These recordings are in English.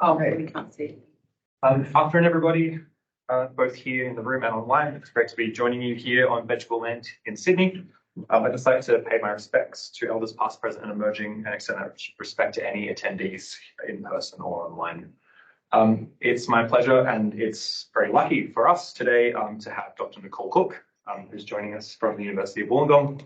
Oh, we can't see. Afternoon, everybody, both here in the room and online. It's great to be joining you here on Vegetable Land in Sydney. I'd just like to pay my respects to elders past, present and emerging, and extend that respect to any attendees in person or online. It's my pleasure, and it's very lucky for us today to have Dr. Nicole Cook, who's joining us from the University of Wollongong.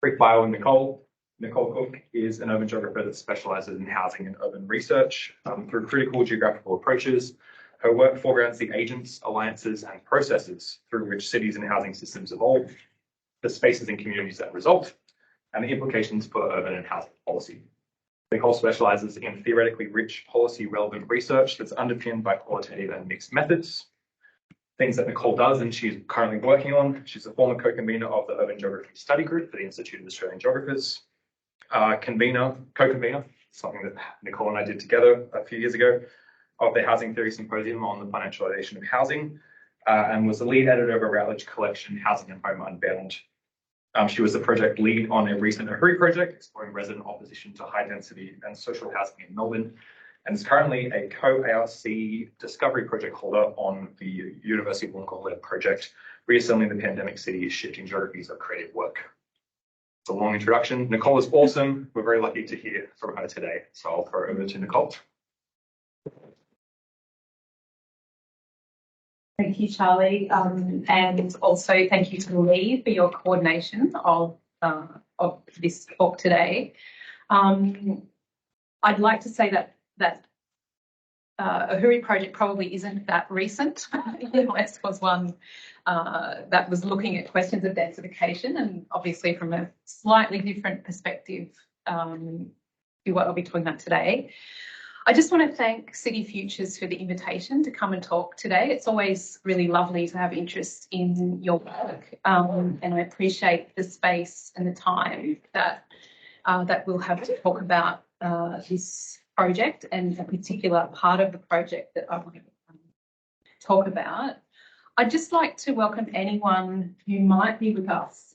Quick bio on Nicole. Nicole Cook is an urban geographer that specialises in housing and urban research through critical geographical approaches. Her work foregrounds the agents, alliances and processes through which cities and housing systems evolve, the spaces and communities that result, and the implications for urban and housing policy. Nicole specialises in theoretically rich policy relevant research that's underpinned by qualitative and mixed methods. Things that Nicole does and she's currently working on. She's a former co-convener of the Urban Geography Study Group for the Institute of Australian Geographers. Co-convener, something that Nicole and I did together a few years ago, of the Housing Theory Symposium on the Financialisation of Housing, and was the lead editor of a Routledge collection, Housing and Home Unbound. She was the project lead on a recent Ahuri project exploring resident opposition to high density and social housing in Melbourne, and is currently a co-ARC discovery project holder on the University of Wollongong-led project, Reassembling the Pandemic City's Shifting Geographies of Creative Work. It's a long introduction. Nicole is awesome. We're very lucky to hear from her today. So I'll throw it over to Nicole. Thank you, Charlie. And also thank you to Lee for your coordination of this talk today. I'd like to say that Ahuri project probably isn't that recent. Unless was one that was looking at questions of densification, and obviously from a slightly different perspective to what I'll be talking about today. I just want to thank City Futures for the invitation to come and talk today. It's always really lovely to have interest in your work, and I appreciate the space and the time that we'll have to talk about this project and a particular part of the project that I want to talk about. I'd just like to welcome anyone who might be with us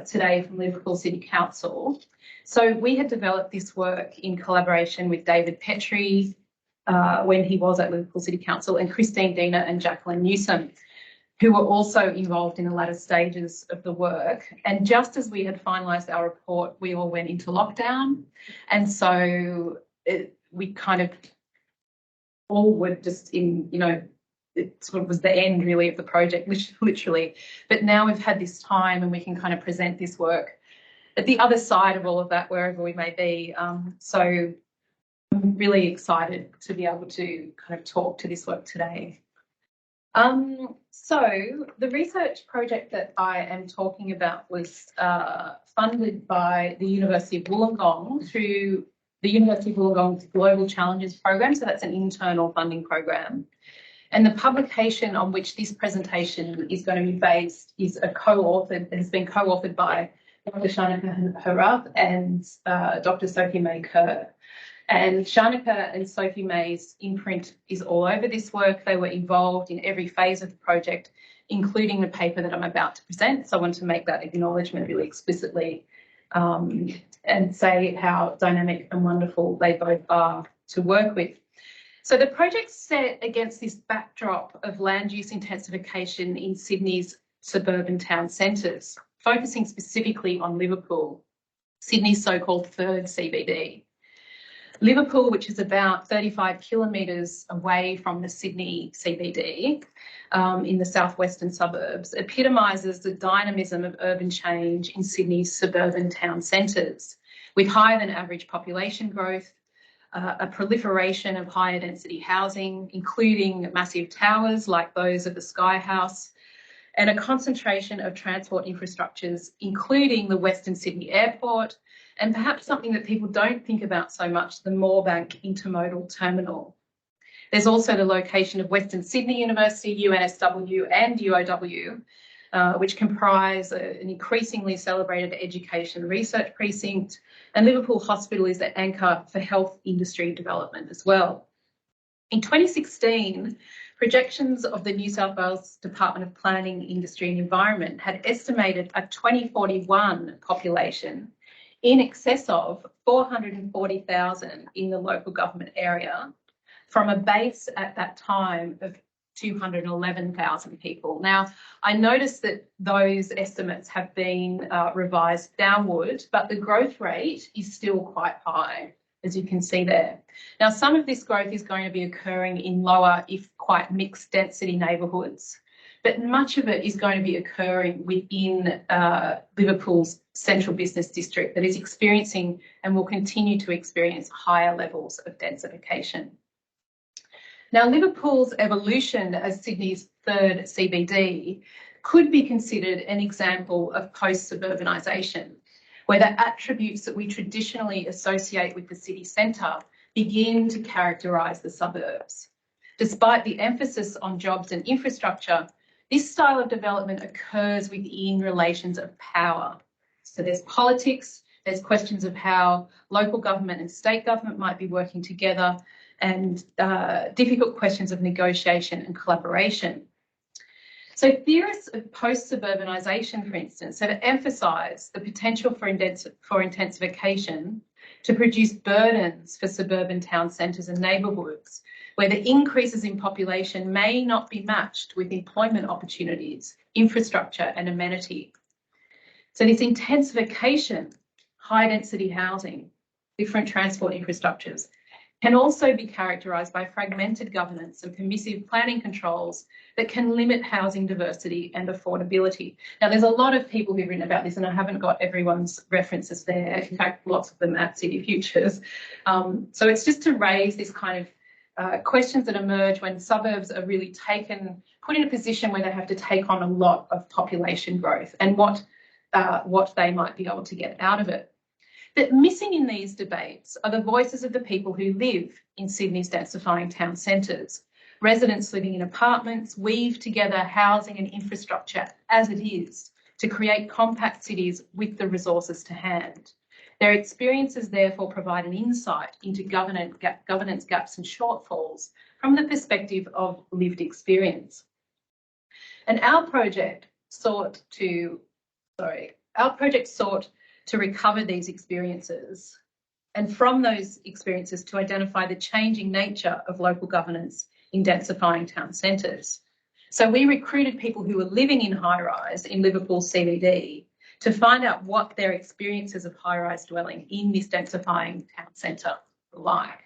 today from Liverpool City Council. So we had developed this work in collaboration with David Petrie when he was at Liverpool City Council, and Christine Diener and Jacqueline Newsom, who were also involved in the latter stages of the work. And just as we had finalised our report, we all went into lockdown. And so we kind of all were just in, it sort of was the end really of the project, literally. But now we've had this time and we can kind of present this work at the other side of all of that, wherever we may be. So I'm really excited to be able to kind of talk to this work today. So the research project that I am talking about was funded by the University of Wollongong through the University of Wollongong's Global Challenges program. So that's an internal funding program. And the publication on which this presentation is going to be based is has been co-authored by Dr. Shanaka Harath and Dr. Sophie May Kerr. And Shanaka and Sophie May's imprint is all over this work. They were involved in every phase of the project, including the paper that I'm about to present. So I want to make that acknowledgement really explicitly and say how dynamic and wonderful they both are to work with. So the project's set against this backdrop of land use intensification in Sydney's suburban town centres, focusing specifically on Liverpool, Sydney's so-called third CBD. Liverpool, which is about 35 kilometres away from the Sydney CBD in the southwestern suburbs, epitomises the dynamism of urban change in Sydney's suburban town centres, with higher than average population growth, a proliferation of higher density housing, including massive towers like those of the Sky House, and a concentration of transport infrastructures, including the Western Sydney Airport, and perhaps something that people don't think about so much, the Moorebank Intermodal Terminal. There's also the location of Western Sydney University, UNSW and UOW, which comprise an increasingly celebrated education research precinct, and Liverpool Hospital is the anchor for health industry development as well. In 2016, projections of the New South Wales Department of Planning, Industry and Environment had estimated a 2041 population in excess of 440,000 in the local government area, from a base at that time of 211,000 people. Now, I noticed that those estimates have been revised downward, but the growth rate is still quite high, as you can see there. Now, some of this growth is going to be occurring in lower, if quite mixed density neighbourhoods, but much of it is going to be occurring within Liverpool's central business district that is experiencing and will continue to experience higher levels of densification. Now, Liverpool's evolution as Sydney's third CBD could be considered an example of post-suburbanisation, where the attributes that we traditionally associate with the city centre begin to characterise the suburbs. Despite the emphasis on jobs and infrastructure, this style of development occurs within relations of power. So there's politics, there's questions of how local government and state government might be working together, and difficult questions of negotiation and collaboration. So theorists of post-suburbanisation, for instance, have emphasised the potential for intensification to produce burdens for suburban town centres and neighbourhoods, where the increases in population may not be matched with employment opportunities, infrastructure and amenity. So this intensification, high density housing, different transport infrastructures, can also be characterised by fragmented governance and permissive planning controls that can limit housing diversity and affordability. Now, there's a lot of people who've written about this, and I haven't got everyone's references there. In fact, lots of them at City Futures. So it's just to raise this kind of questions that emerge when suburbs are really put in a position where they have to take on a lot of population growth and what they might be able to get out of it. But missing in these debates are the voices of the people who live in Sydney's densifying town centres. Residents living in apartments weave together housing and infrastructure as it is to create compact cities with the resources to hand. Their experiences therefore provide an insight into governance gaps and shortfalls from the perspective of lived experience. And our project sought to recover these experiences, and from those experiences to identify the changing nature of local governance in densifying town centres. So we recruited people who were living in high-rise in Liverpool CBD to find out what their experiences of high-rise dwelling in this densifying town centre were like.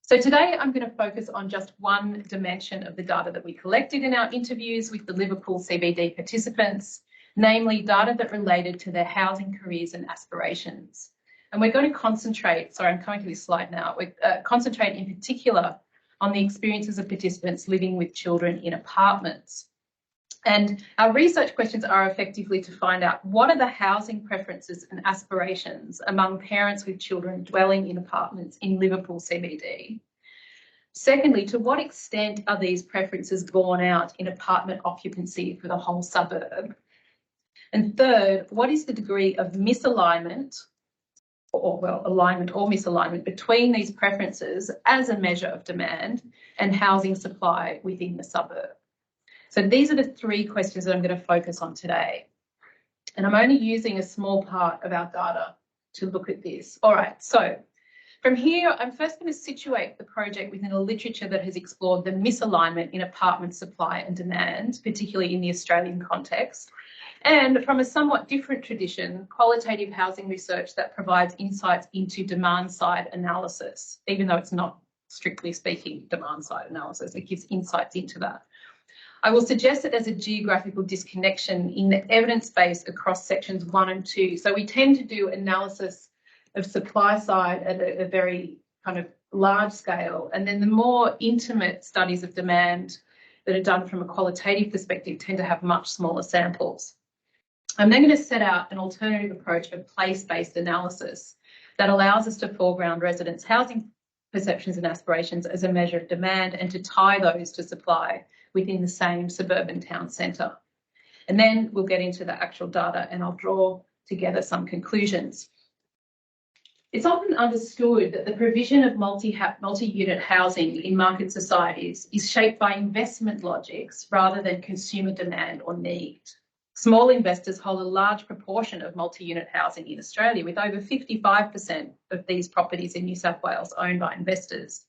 So today I'm going to focus on just one dimension of the data that we collected in our interviews with the Liverpool CBD participants, namely data that related to their housing careers and aspirations. And we're going to concentrate, sorry, I'm coming to this slide now, we concentrate in particular on the experiences of participants living with children in apartments. And our research questions are effectively to find out what are the housing preferences and aspirations among parents with children dwelling in apartments in Liverpool CBD. Secondly, to what extent are these preferences borne out in apartment occupancy for the whole suburb? And third, what is the degree of misalignment, alignment or misalignment between these preferences as a measure of demand and housing supply within the suburb? So these are the three questions that I'm going to focus on today. And I'm only using a small part of our data to look at this. All right, so from here, I'm first going to situate the project within a literature that has explored the misalignment in apartment supply and demand, particularly in the Australian context. And from a somewhat different tradition, qualitative housing research that provides insights into demand-side analysis, even though it's not strictly speaking demand-side analysis, it gives insights into that. I will suggest that there's a geographical disconnection in the evidence base across sections 1 and 2. So we tend to do analysis of supply side at a very kind of large scale, and then the more intimate studies of demand that are done from a qualitative perspective tend to have much smaller samples. I'm then going to set out an alternative approach of place-based analysis that allows us to foreground residents' housing perceptions and aspirations as a measure of demand and to tie those to supply within the same suburban town centre. And then we'll get into the actual data and I'll draw together some conclusions. It's often understood that the provision of multi-unit housing in market societies is shaped by investment logics rather than consumer demand or need. Small investors hold a large proportion of multi-unit housing in Australia, with over 55% of these properties in New South Wales owned by investors.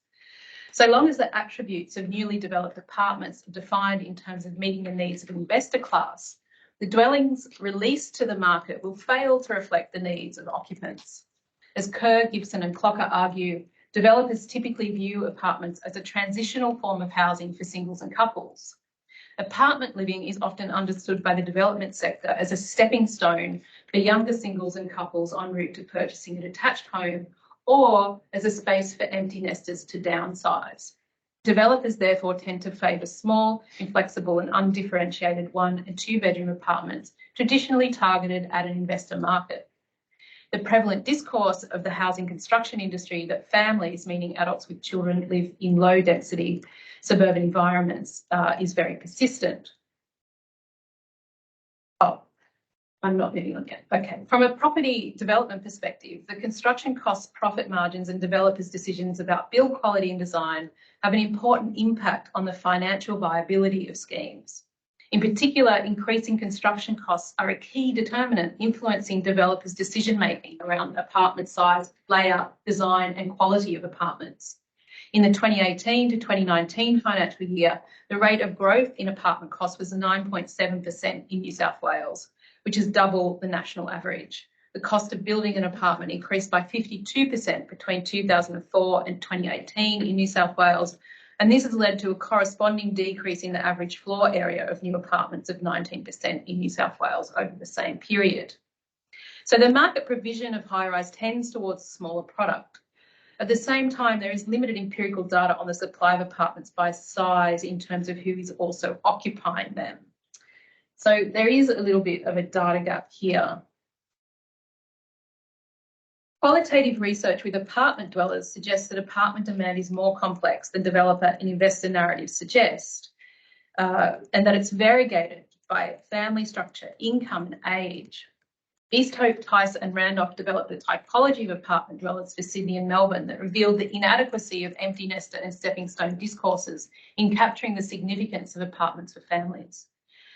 So long as the attributes of newly developed apartments are defined in terms of meeting the needs of an investor class, the dwellings released to the market will fail to reflect the needs of occupants. As Kerr, Gibson and Clocker argue, developers typically view apartments as a transitional form of housing for singles and couples. Apartment living is often understood by the development sector as a stepping stone for younger singles and couples en route to purchasing a detached home, or as a space for empty nesters to downsize. Developers therefore tend to favour small, inflexible and undifferentiated 1 and 2 bedroom apartments traditionally targeted at an investor market. The prevalent discourse of the housing construction industry that families, meaning adults with children, live in low density suburban environments is very persistent. Oh, I'm not moving on yet. Okay. From a property development perspective, the construction costs, profit margins and developers' decisions about build quality and design have an important impact on the financial viability of schemes. In particular, increasing construction costs are a key determinant influencing developers' decision-making around apartment size, layout, design and quality of apartments. In the 2018 to 2019 financial year, the rate of growth in apartment costs was 9.7% in New South Wales, which is double the national average. The cost of building an apartment increased by 52% between 2004 and 2018 in New South Wales, and this has led to a corresponding decrease in the average floor area of new apartments of 19% in New South Wales over the same period. So the market provision of high-rise tends towards a smaller product. At the same time, there is limited empirical data on the supply of apartments by size in terms of who is also occupying them. So there is a little bit of a data gap here. Qualitative research with apartment dwellers suggests that apartment demand is more complex than developer and investor narratives suggest, and that it's variegated by family structure, income and age. Easthope, Tice and Randolph developed a typology of apartment dwellers for Sydney and Melbourne that revealed the inadequacy of empty nester and stepping stone discourses in capturing the significance of apartments for families.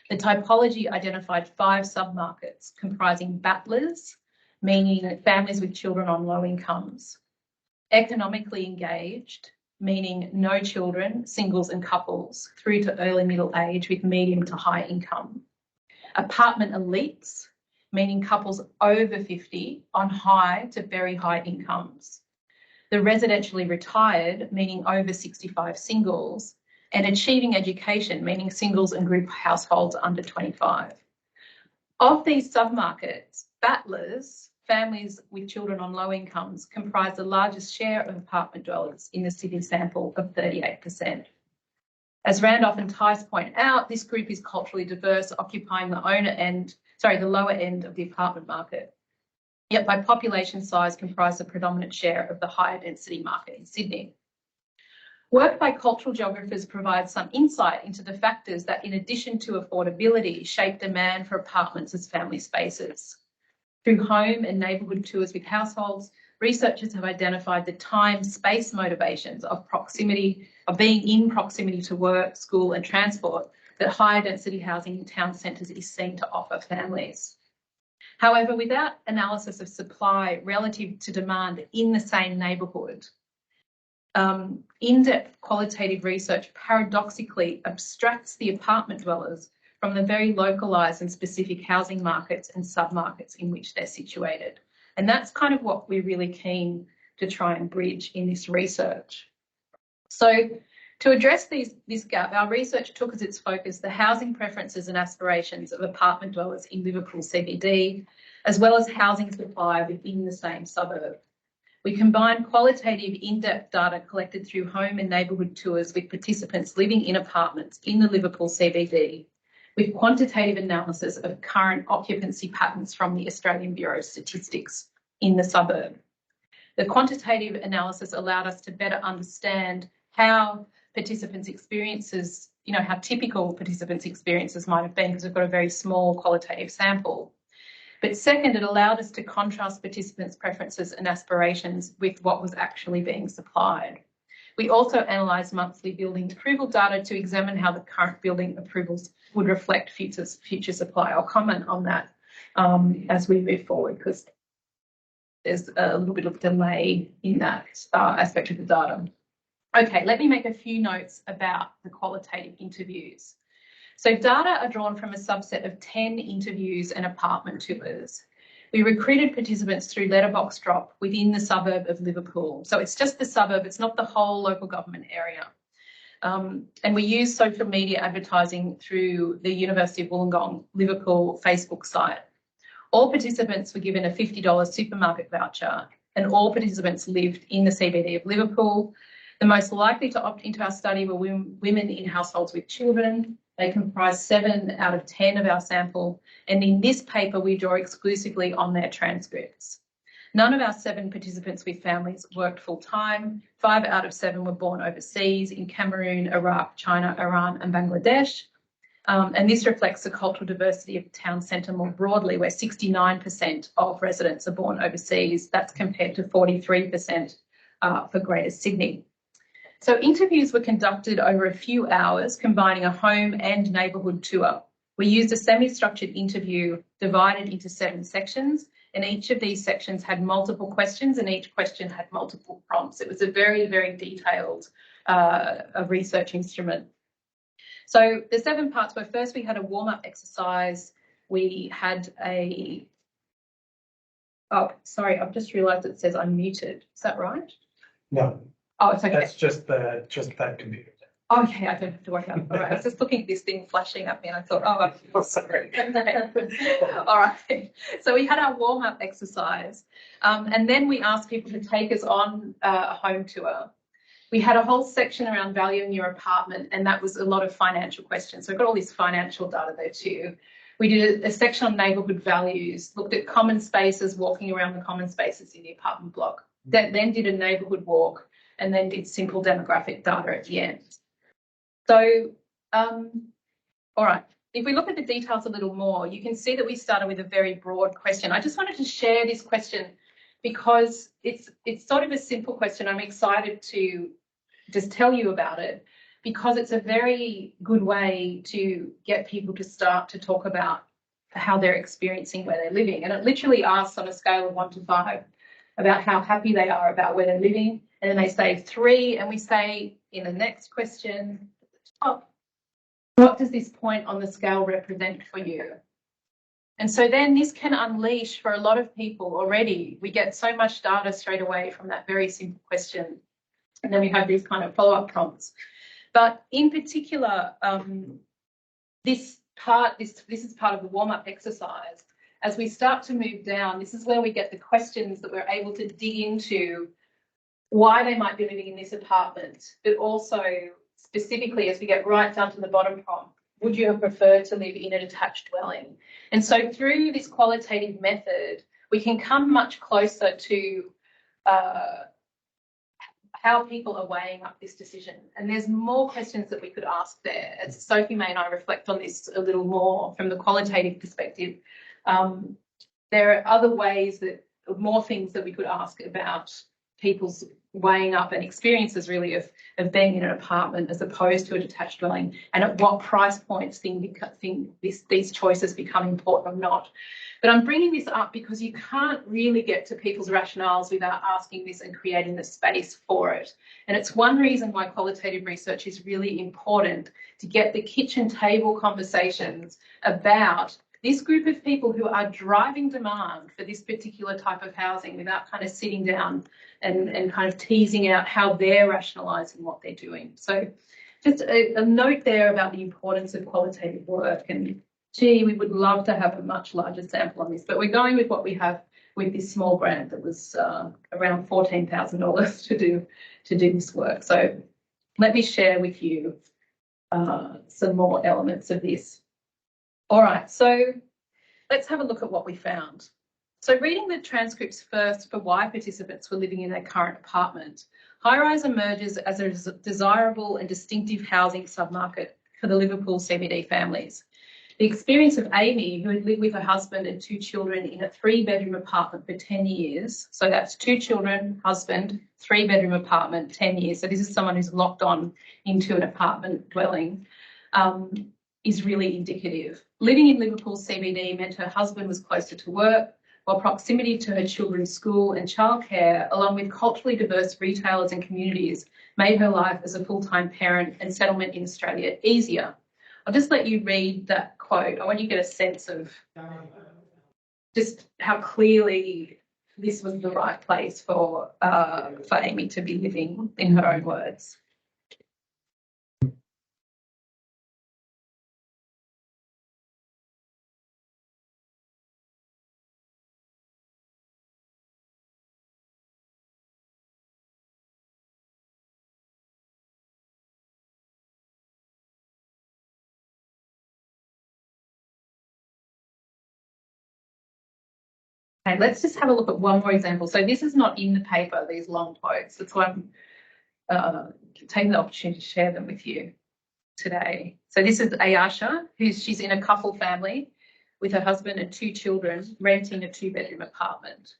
The typology identified 5 submarkets comprising battlers, meaning families with children on low incomes, economically engaged, meaning no children, singles and couples, through to early middle age with medium to high income, apartment elites, meaning couples over 50 on high to very high incomes, the residentially retired, meaning over 65 singles, and achieving education, meaning singles and group households under 25. Of these submarkets, battlers, families with children on low incomes, comprise the largest share of apartment dwellers in the Sydney sample of 38%. As Randolph and Tice point out, this group is culturally diverse, occupying the lower end of the apartment market, yet by population size comprise the predominant share of the higher density market in Sydney. Work by cultural geographers provides some insight into the factors that, in addition to affordability, shape demand for apartments as family spaces. Through home and neighbourhood tours with households, researchers have identified the time-space motivations of being in proximity to work, school and transport that higher density housing in town centres is seen to offer families. However, without analysis of supply relative to demand in the same neighbourhood, in-depth qualitative research paradoxically abstracts the apartment dwellers from the very localised and specific housing markets and submarkets in which they're situated. And that's kind of what we're really keen to try and bridge in this research. So to address this gap, our research took as its focus the housing preferences and aspirations of apartment dwellers in Liverpool CBD, as well as housing supply within the same suburb. We combined qualitative in-depth data collected through home and neighbourhood tours with participants living in apartments in the Liverpool CBD, with quantitative analysis of current occupancy patterns from the Australian Bureau of Statistics in the suburb. The quantitative analysis allowed us to better understand how participants' experiences, how typical participants' experiences might have been, because we've got a very small qualitative sample. But second, it allowed us to contrast participants' preferences and aspirations with what was actually being supplied. We also analysed monthly building approval data to examine how the current building approvals would reflect future supply. I'll comment on that as we move forward, because there's a little bit of delay in that aspect of the data. Okay, let me make a few notes about the qualitative interviews. So data are drawn from a subset of 10 interviews and apartment tours. We recruited participants through letterbox drop within the suburb of Liverpool. So it's just the suburb, it's not the whole local government area. And we use social media advertising through the University of Wollongong Liverpool Facebook site. All participants were given a $50 supermarket voucher, and all participants lived in the CBD of Liverpool. The most likely to opt into our study were women in households with children. They comprise 7 out of 10 of our sample, and in this paper we draw exclusively on their transcripts. None of our 7 participants with families worked full-time. 5 out of 7 were born overseas in Cameroon, Iraq, China, Iran and Bangladesh. And this reflects the cultural diversity of the town centre more broadly, where 69% of residents are born overseas. That's compared to 43% for Greater Sydney. So interviews were conducted over a few hours, combining a home and neighbourhood tour. We used a semi-structured interview divided into 7 sections, and each of these sections had multiple questions and each question had multiple prompts. It was a very, very detailed research instrument. So the 7 parts were, first we had a warm-up exercise. We had a, oh, sorry, I've just realised it says I'm muted. Is that right? No. Oh, it's okay. That's just that computer. Okay, I don't have to worry about it. All right, I was just looking at this thing flashing at me and I thought, oh, Sorry. all right. So we had our warm-up exercise and then we asked people to take us on a home tour. We had a whole section around valuing your apartment, and that was a lot of financial questions. So we've got all this financial data there too. We did a section on neighbourhood values, looked at common spaces, walking around the common spaces in the apartment block. Then did a neighbourhood walk and then did simple demographic data at the end. So, all right, if we look at the details a little more, you can see that we started with a very broad question. I just wanted to share this question because it's sort of a simple question. I'm excited to just tell you about it because it's a very good way to get people to start to talk about how they're experiencing where they're living. And it literally asks on a scale of 1 to 5 about how happy they are about where they're living. And then they say 3, and we say in the next question, what does this point on the scale represent for you? And so then this can unleash for a lot of people already. We get so much data straight away from that very simple question. And then we have these kind of follow-up prompts. But in particular, this is part of the warm-up exercise. As we start to move down, this is where we get the questions that we're able to dig into why they might be living in this apartment, but also specifically as we get right down to the bottom prompt, would you have preferred to live in a detached dwelling? And so through this qualitative method, we can come much closer to how people are weighing up this decision. And there's more questions that we could ask there. As Sophie May and I reflect on this a little more from the qualitative perspective, there are other ways more things that we could ask about people's weighing up and experiences really of being in an apartment as opposed to a detached dwelling, and at what price points these choices become important or not. But I'm bringing this up because you can't really get to people's rationales without asking this and creating the space for it. And it's one reason why qualitative research is really important, to get the kitchen table conversations about this group of people who are driving demand for this particular type of housing without kind of sitting down and kind of teasing out how they're rationalising what they're doing. So just a note there about the importance of qualitative work. And gee, we would love to have a much larger sample on this, but we're going with what we have with this small grant that was around $14,000 to do this work. So let me share with you some more elements of this. All right, so let's have a look at what we found. So reading the transcripts first for why participants were living in their current apartment, high-rise emerges as a desirable and distinctive housing submarket for the Liverpool CBD families. The experience of Amy, who had lived with her husband and 2 children in a 3-bedroom apartment for 10 years, so that's 2 children, husband, 3-bedroom apartment, 10 years. So this is someone who's locked on into an apartment dwelling, is really indicative. Living in Liverpool CBD meant her husband was closer to work, while proximity to her children's school and childcare, along with culturally diverse retailers and communities, made her life as a full-time parent and settlement in Australia easier. I'll just let you read that quote. I want you to get a sense of just how clearly this was the right place for Amy to be living, in her own words. Okay, let's just have a look at one more example. So this is not in the paper, these long quotes. That's why I'm taking the opportunity to share them with you today. So this is Ayasha, she's in a couple family with her husband and 2 children, renting a 2-bedroom apartment.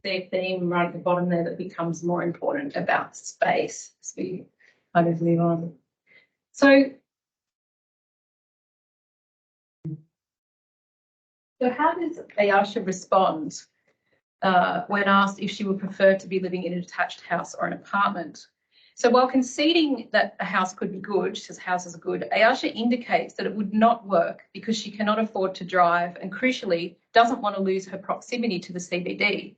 Their theme right at the bottom there that becomes more important about space as we kind of move on. So how does Ayasha respond when asked if she would prefer to be living in a detached house or an apartment? So while conceding that a house could be good, she says houses are good, Ayasha indicates that it would not work because she cannot afford to drive and, crucially, doesn't want to lose her proximity to the CBD.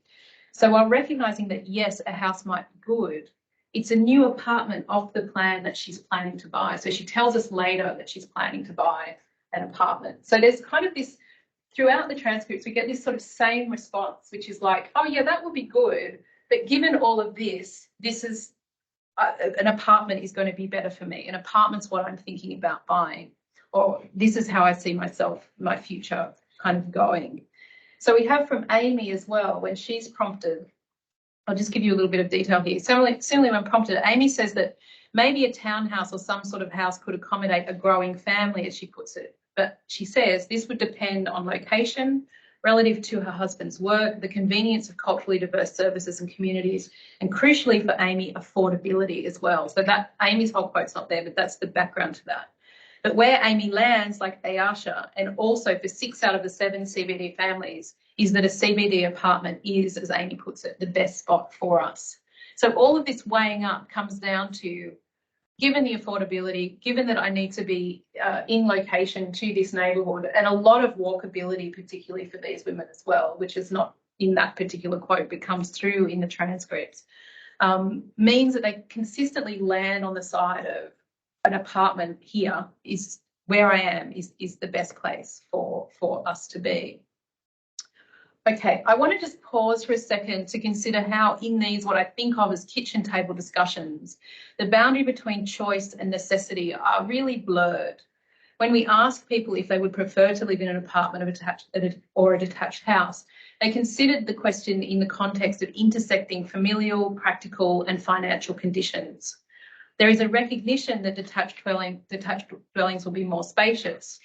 So while recognising that, yes, a house might be good, it's a new apartment off the plan that she's planning to buy. So she tells us later that she's planning to buy an apartment. So there's kind of this, throughout the transcripts, we get this sort of same response, which is like, oh yeah, that would be good, but given all of this, this is, an apartment is going to be better for me. An apartment's what I'm thinking about buying, or this is how I see myself, my future kind of going. So we have from Amy as well, when she's prompted, I'll just give you a little bit of detail here. Similarly, when prompted, Amy says that maybe a townhouse or some sort of house could accommodate a growing family, as she puts it. But she says this would depend on location, relative to her husband's work, the convenience of culturally diverse services and communities, and crucially for Amy, affordability as well. So that Amy's whole quote's not there, but that's the background to that. But where Amy lands, like Ayasha, and also for 6 out of the 7 CBD families, is that a CBD apartment is, as Amy puts it, the best spot for us. So all of this weighing up comes down to, given the affordability, given that I need to be in location to this neighbourhood, and a lot of walkability, particularly for these women as well, which is not in that particular quote but comes through in the transcripts, means that they consistently land on the side of an apartment here is where I am, is the best place for us to be. Okay, I want to just pause for a second to consider how in these, what I think of as kitchen table discussions, the boundary between choice and necessity are really blurred. When we ask people if they would prefer to live in an apartment or a detached house, they considered the question in the context of intersecting familial, practical and financial conditions. There is a recognition that detached dwellings will be more spacious,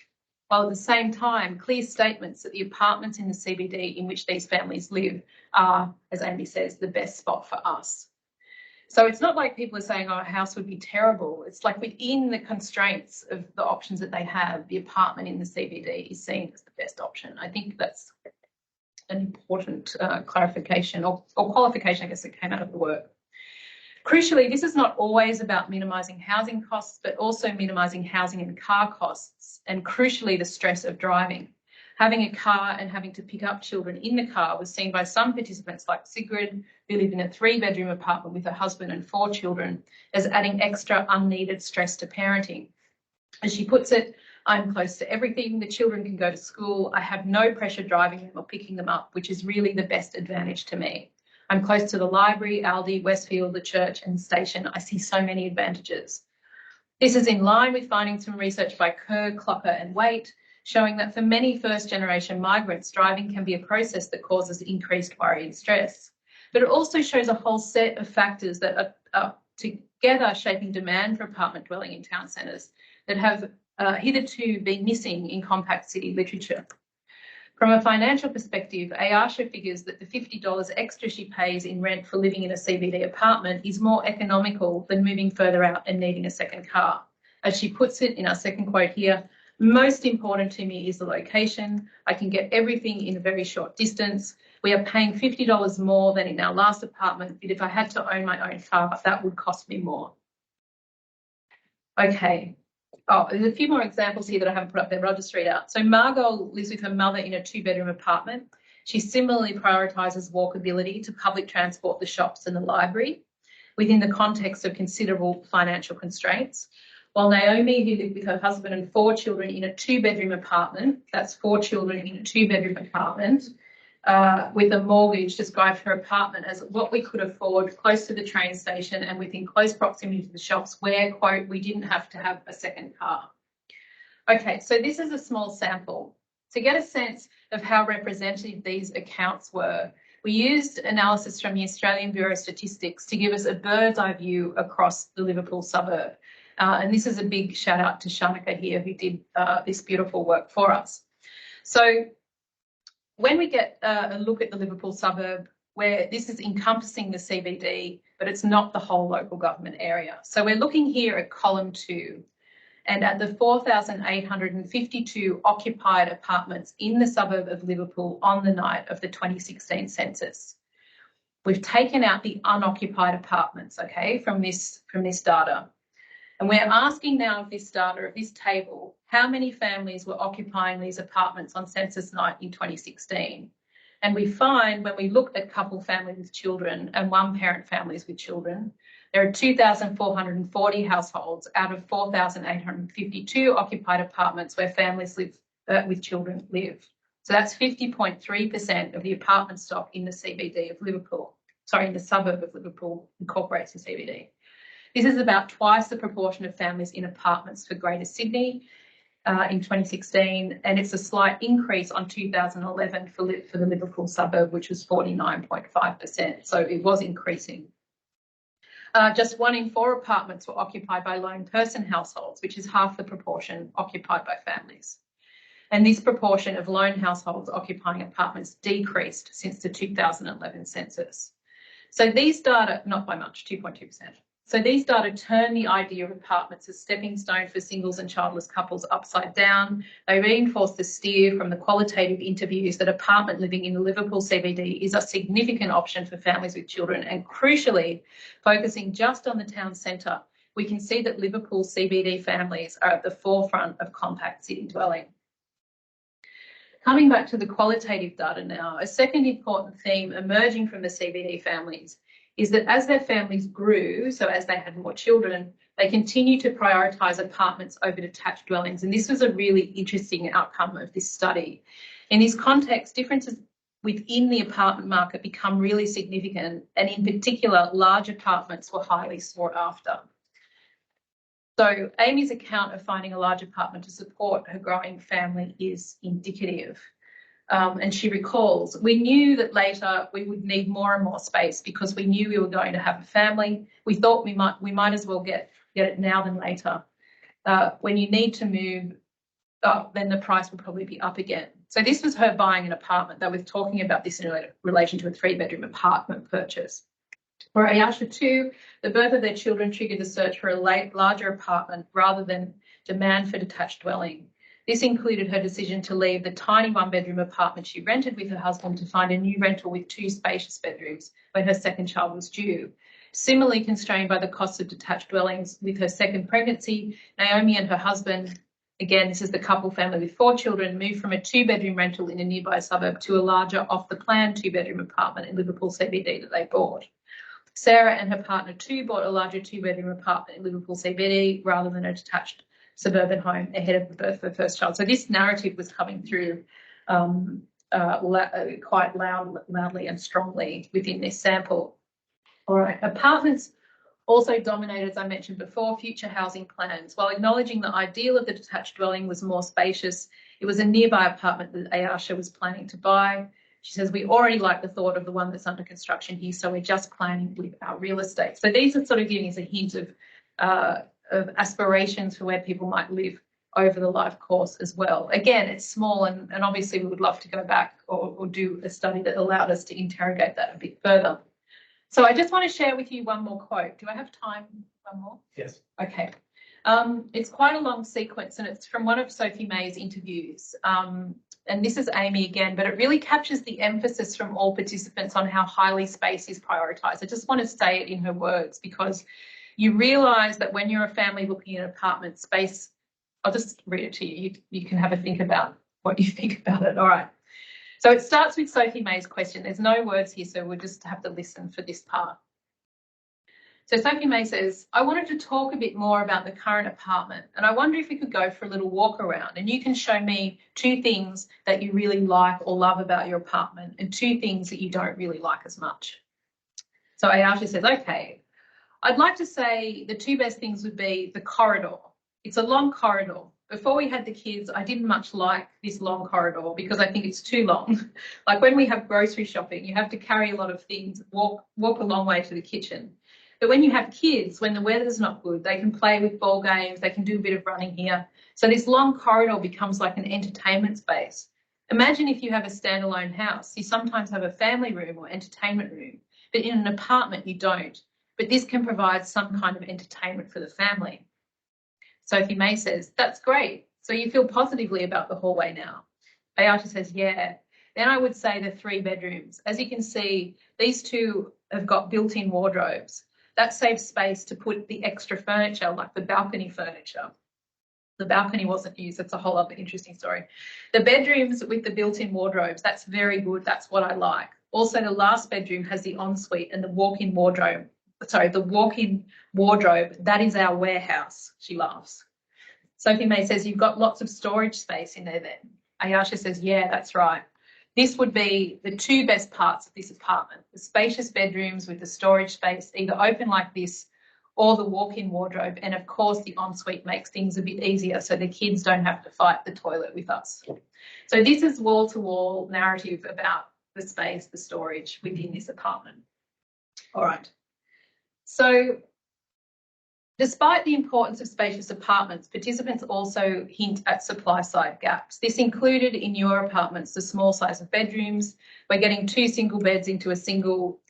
while at the same time, clear statements that the apartments in the CBD in which these families live are, as Amy says, the best spot for us. So it's not like people are saying, oh, a house would be terrible. It's like within the constraints of the options that they have, the apartment in the CBD is seen as the best option. I think that's an important clarification or qualification, I guess, that came out of the work. Crucially, this is not always about minimising housing costs, but also minimising housing and car costs, and crucially, the stress of driving. Having a car and having to pick up children in the car was seen by some participants, like Sigrid, who lived in a 3-bedroom apartment with her husband and 4 children, as adding extra unneeded stress to parenting. As she puts it, I'm close to everything. The children can go to school. I have no pressure driving them or picking them up, which is really the best advantage to me. I'm close to the library, Aldi, Westfield, the church and the station. I see so many advantages. This is in line with findings from research by Kerr, Clocker and Waite, showing that for many first-generation migrants, driving can be a process that causes increased worry and stress. but it also shows a whole set of factors that are together shaping demand for apartment dwelling in town centres that have hitherto been missing in compact city literature. From a financial perspective, Ayasha figures that the $50 extra she pays in rent for living in a CBD apartment is more economical than moving further out and needing a second car. As she puts it in our second quote here, most important to me is the location. I can get everything in a very short distance. We are paying $50 more than in our last apartment, but if I had to own my own car, that would cost me more. Okay. Oh, there's a few more examples here that I haven't put up there, but I'll just read out. So Margot lives with her mother in a 2-bedroom apartment. She similarly prioritises walkability to public transport, the shops and the library within the context of considerable financial constraints. While Naomi, who lived with her husband and 4 children in a 2-bedroom apartment, that's 4 children in a 2-bedroom apartment, with a mortgage, described her apartment as what we could afford, close to the train station and within close proximity to the shops where, quote, we didn't have to have a second car. Okay, so this is a small sample. To get a sense of how representative these accounts were, we used analysis from the Australian Bureau of Statistics to give us a bird's eye view across the Liverpool suburb. And this is a big shout out to Shanika here, who did this beautiful work for us. So when we get a look at the Liverpool suburb, where this is encompassing the CBD, but it's not the whole local government area. So we're looking here at column 2 and at the 4,852 occupied apartments in the suburb of Liverpool on the night of the 2016 census. We've taken out the unoccupied apartments, okay, from this data. And we're asking now of this data, of this table, how many families were occupying these apartments on census night in 2016. And we find when we look at couple families with children and one parent families with children, there are 2,440 households out of 4,852 occupied apartments where families live with children live. So that's 50.3% of the apartment stock in the CBD of Liverpool, in the suburb of Liverpool incorporates the CBD. This is about twice the proportion of families in apartments for Greater Sydney in 2016, and it's a slight increase on 2011 for the Liverpool suburb, which was 49.5%. So it was increasing. Just 1 in 4 apartments were occupied by lone person households, which is half the proportion occupied by families. And this proportion of lone households occupying apartments decreased since the 2011 census. So these data, not by much, 2.2%. So these data turn the idea of apartments as stepping stone for singles and childless couples upside down. They reinforce the steer from the qualitative interviews that apartment living in the Liverpool CBD is a significant option for families with children, and crucially, focusing just on the town centre, we can see that Liverpool CBD families are at the forefront of compact city dwelling. Coming back to the qualitative data now, a second important theme emerging from the CBD families is that as their families grew, so as they had more children, they continue to prioritise apartments over detached dwellings. And this was a really interesting outcome of this study. In this context, differences within the apartment market become really significant, and in particular, large apartments were highly sought after. So Amy's account of finding a large apartment to support her growing family is indicative. And she recalls, we knew that later we would need more and more space because we knew we were going to have a family. We thought we might as well get it now than later. When you need to move, then the price will probably be up again. So this was her buying an apartment. They were talking about this in relation to a 3-bedroom apartment purchase. For Ayasha too, the birth of their children triggered the search for a larger apartment rather than demand for detached dwelling. This included her decision to leave the tiny 1-bedroom apartment she rented with her husband to find a new rental with 2 spacious bedrooms when her second child was due. Similarly constrained by the cost of detached dwellings with her second pregnancy, Naomi and her husband, again, this is the couple family with 4 children, moved from a 2-bedroom rental in a nearby suburb to a larger off-the-plan 2-bedroom apartment in Liverpool CBD that they bought. Sarah and her partner too bought a larger 2-bedroom apartment in Liverpool CBD rather than a detached suburban home ahead of the birth of the first child. So this narrative was coming through quite loudly and strongly within this sample. All right, apartments also dominated, as I mentioned before, future housing plans. While acknowledging the ideal of the detached dwelling was more spacious, it was a nearby apartment that Ayasha was planning to buy. She says, we already like the thought of the one that's under construction here, so we're just planning with our real estate. So these are sort of giving us a hint of aspirations for where people might live over the life course as well. Again, it's small and obviously we would love to go back or do a study that allowed us to interrogate that a bit further. So I just want to share with you one more quote. Do I have time? One more? Yes. Okay. It's quite a long sequence and it's from one of Sophie May's interviews. And this is Amy again, but it really captures the emphasis from all participants on how highly space is prioritised. I just want to say it in her words because you realise that when you're a family looking at an apartment space, I'll just read it to you. You can have a think about what you think about it. All right. So it starts with Sophie May's question. There's no words here, so we'll just have to listen for this part. So Sophie May says, I wanted to talk a bit more about the current apartment and I wonder if we could go for a little walk around and you can show me 2 things that you really like or love about your apartment and 2 things that you don't really like as much. So Ayasha says, okay, I'd like to say the 2 best things would be the corridor. It's a long corridor. Before we had the kids, I didn't much like this long corridor because I think it's too long. Like when we have grocery shopping, you have to carry a lot of things, walk a long way to the kitchen. But when you have kids, when the weather's not good, they can play with ball games, they can do a bit of running here. So this long corridor becomes like an entertainment space. Imagine if you have a standalone house, you sometimes have a family room or entertainment room, but in an apartment you don't. But this can provide some kind of entertainment for the family. Sophie May says, that's great. So you feel positively about the hallway now. Ayasha says, yeah. Then I would say the 3 bedrooms. As you can see, these 2 have got built-in wardrobes. That saves space to put the extra furniture, like the balcony furniture. The balcony wasn't used. That's a whole other interesting story. The bedrooms with the built-in wardrobes, that's very good. That's what I like. Also, the last bedroom has the ensuite and the walk-in wardrobe. Sorry, the walk-in wardrobe, that is our warehouse. She laughs. Sophie May says, you've got lots of storage space in there then. Ayasha says, yeah, that's right. This would be the 2 best parts of this apartment, the spacious bedrooms with the storage space either open like this or the walk-in wardrobe. And of course, the ensuite makes things a bit easier so the kids don't have to fight the toilet with us. So this is wall-to-wall narrative about the space, the storage within this apartment. All right. So despite the importance of spacious apartments, participants also hint at supply side gaps. This included in your apartments the small size of bedrooms. We're getting 2 single beds into a second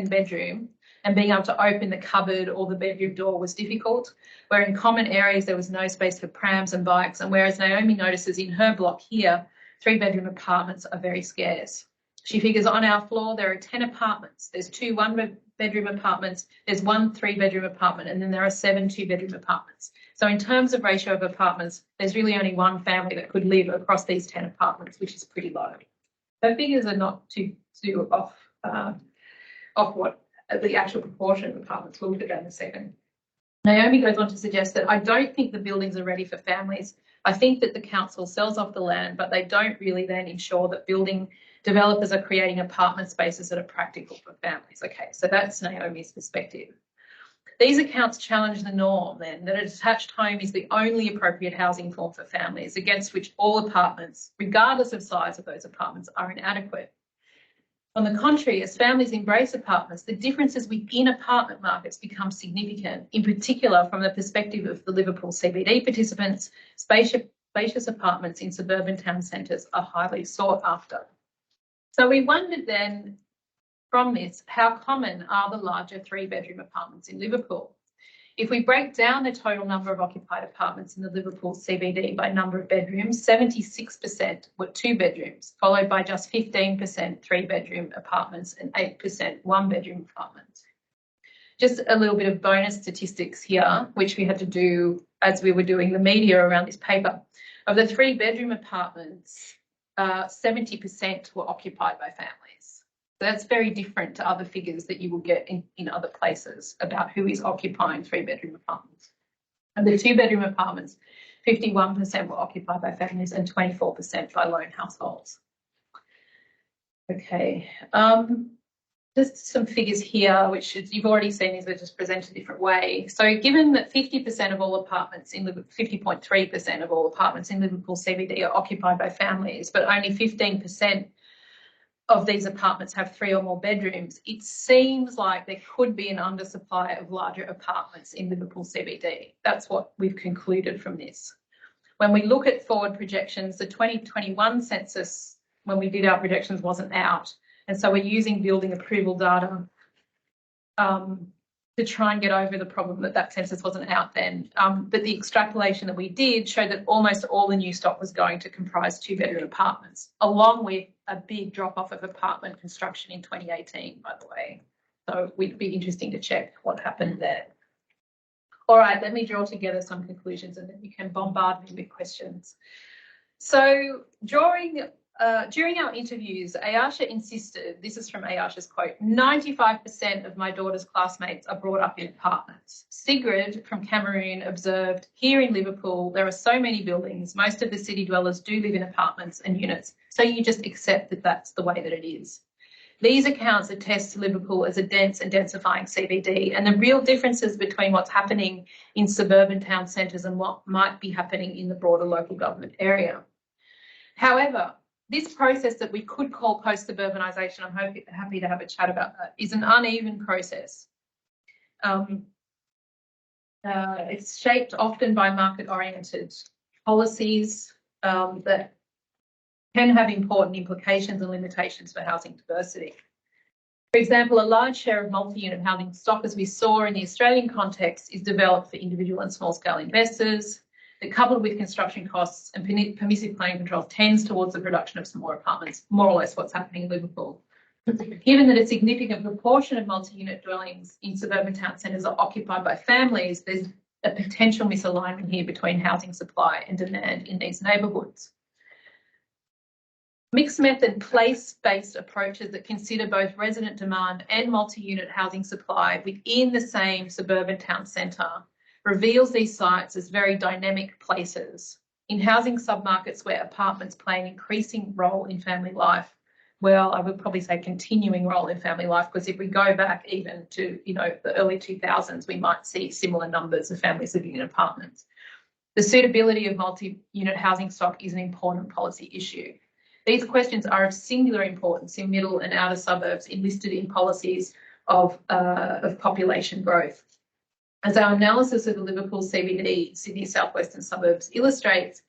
bedroom and being able to open the cupboard or the bedroom door was difficult. Where in common areas there was no space for prams and bikes, and whereas Naomi notices in her block here, 3-bedroom apartments are very scarce. She figures on our floor there are 10 apartments. There's 2 1-bedroom apartments, there's 1 3-bedroom apartment, and then there are 7 2-bedroom apartments. So in terms of ratio of apartments, there's really only 1 family that could live across these 10 apartments, which is pretty low. Her figures are not too off what the actual proportion of apartments. We'll look at that in a second. Naomi goes on to suggest that I don't think the buildings are ready for families. I think that the council sells off the land, but they don't really then ensure that building developers are creating apartment spaces that are practical for families. Okay, so that's Naomi's perspective. These accounts challenge the norm then that a detached home is the only appropriate housing form for families, against which all apartments, regardless of size of those apartments, are inadequate. On the contrary, as families embrace apartments, the differences within apartment markets become significant, in particular from the perspective of the Liverpool CBD participants. Spacious apartments in suburban town centres are highly sought after. So we wondered then from this, how common are the larger 3-bedroom apartments in Liverpool? If we break down the total number of occupied apartments in the Liverpool CBD by number of bedrooms, 76% were 2 bedrooms, followed by just 15% 3-bedroom apartments and 8% 1-bedroom apartments. Just a little bit of bonus statistics here, which we had to do as we were doing the media around this paper. Of the 3-bedroom apartments, 70% were occupied by families. So that's very different to other figures that you will get in other places about who is occupying 3-bedroom apartments. And the 2-bedroom apartments, 51% were occupied by families and 24% by lone households. Okay, just some figures here, which you've already seen these, but just presented a different way. So given that 50% of all apartments in 50.3% of all apartments in Liverpool CBD are occupied by families, but only 15% of these apartments have 3 or more bedrooms, it seems like there could be an undersupply of larger apartments in Liverpool CBD. That's what we've concluded from this. When we look at forward projections, the 2021 census, when we did our projections, wasn't out. And so we're using building approval data to try and get over the problem that census wasn't out then. But the extrapolation that we did showed that almost all the new stock was going to comprise 2-bedroom apartments, along with a big drop-off of apartment construction in 2018, by the way. So it'd be interesting to check what happened there. All right, let me draw together some conclusions and then you can bombard me with questions. So during our interviews, Ayasha insisted, this is from Ayasha's quote, 95% of my daughter's classmates are brought up in apartments. Sigrid from Cameroon observed, here in Liverpool, there are so many buildings. Most of the city dwellers do live in apartments and units. So you just accept that that's the way that it is. These accounts attest to Liverpool as a dense and densifying CBD and the real differences between what's happening in suburban town centres and what might be happening in the broader local government area. However, this process that we could call post-suburbanisation, I'm happy to have a chat about that, is an uneven process. It's shaped often by market-oriented policies that can have important implications and limitations for housing diversity. For example, a large share of multi-unit housing stock, as we saw in the Australian context, is developed for individual and small-scale investors, that coupled with construction costs and permissive planning control tends towards the production of smaller apartments, more or less what's happening in Liverpool. Given that a significant proportion of multi-unit dwellings in suburban town centres are occupied by families, there's a potential misalignment here between housing supply and demand in these neighbourhoods. Mixed method place-based approaches that consider both resident demand and multi-unit housing supply within the same suburban town centre reveals these sites as very dynamic places in housing submarkets where apartments play an increasing role in family life. Well, I would probably say continuing role in family life, because if we go back even to, the early 2000s, we might see similar numbers of families living in apartments. The suitability of multi-unit housing stock is an important policy issue. These questions are of singular importance in middle and outer suburbs enlisted in policies of population growth. As our analysis of the Liverpool CBD, Sydney southwestern suburbs illustrates,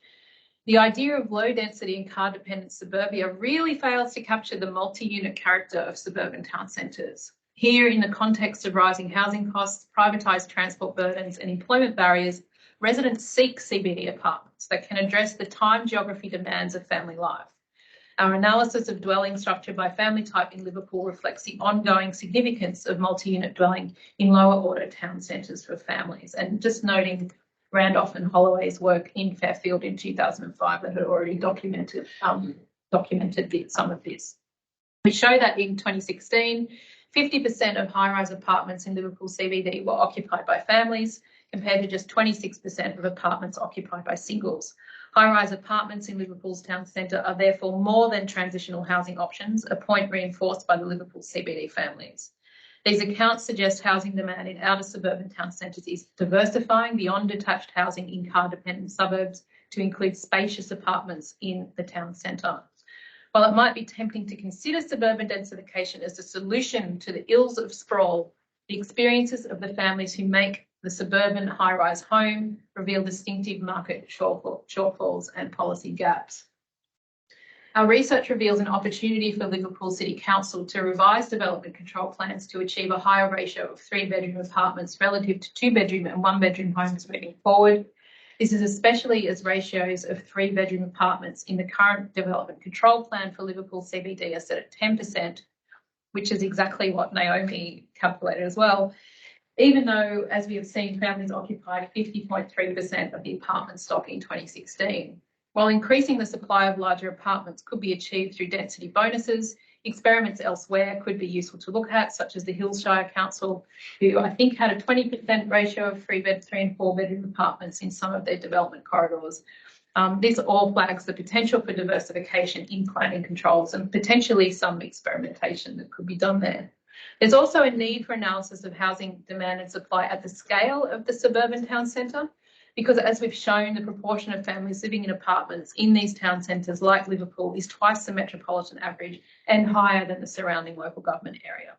the idea of low density and car dependent suburbia really fails to capture the multi-unit character of suburban town centres. Here, in the context of rising housing costs, privatised transport burdens and employment barriers, residents seek CBD apartments that can address the time geography demands of family life. Our analysis of dwelling structure by family type in Liverpool reflects the ongoing significance of multi-unit dwelling in lower order town centres for families. And just noting Randolph and Holloway's work in Fairfield in 2005 that had already documented some of this. We show that in 2016, 50% of high-rise apartments in Liverpool CBD were occupied by families, compared to just 26% of apartments occupied by singles. High-rise apartments in Liverpool's town centre are therefore more than transitional housing options, a point reinforced by the Liverpool CBD families. These accounts suggest housing demand in outer suburban town centres is diversifying beyond detached housing in car-dependent suburbs to include spacious apartments in the town centre. While it might be tempting to consider suburban densification as a solution to the ills of sprawl, the experiences of the families who make the suburban high-rise home reveal distinctive market shortfalls and policy gaps. Our research reveals an opportunity for Liverpool City Council to revise development control plans to achieve a higher ratio of 3-bedroom apartments relative to 2-bedroom and 1-bedroom homes moving forward. This is especially as ratios of 3-bedroom apartments in the current development control plan for Liverpool CBD are set at 10%, which is exactly what Naomi calculated as well, even though, as we have seen, families occupied 50.3% of the apartment stock in 2016. While increasing the supply of larger apartments could be achieved through density bonuses, experiments elsewhere could be useful to look at, such as the Hillshire Council, who I think had a 20% ratio of 3 and 4-bedroom apartments in some of their development corridors. This all flags the potential for diversification in planning controls and potentially some experimentation that could be done there. There's also a need for analysis of housing demand and supply at the scale of the suburban town centre. because as we've shown, the proportion of families living in apartments in these town centres like Liverpool is twice the metropolitan average and higher than the surrounding local government area.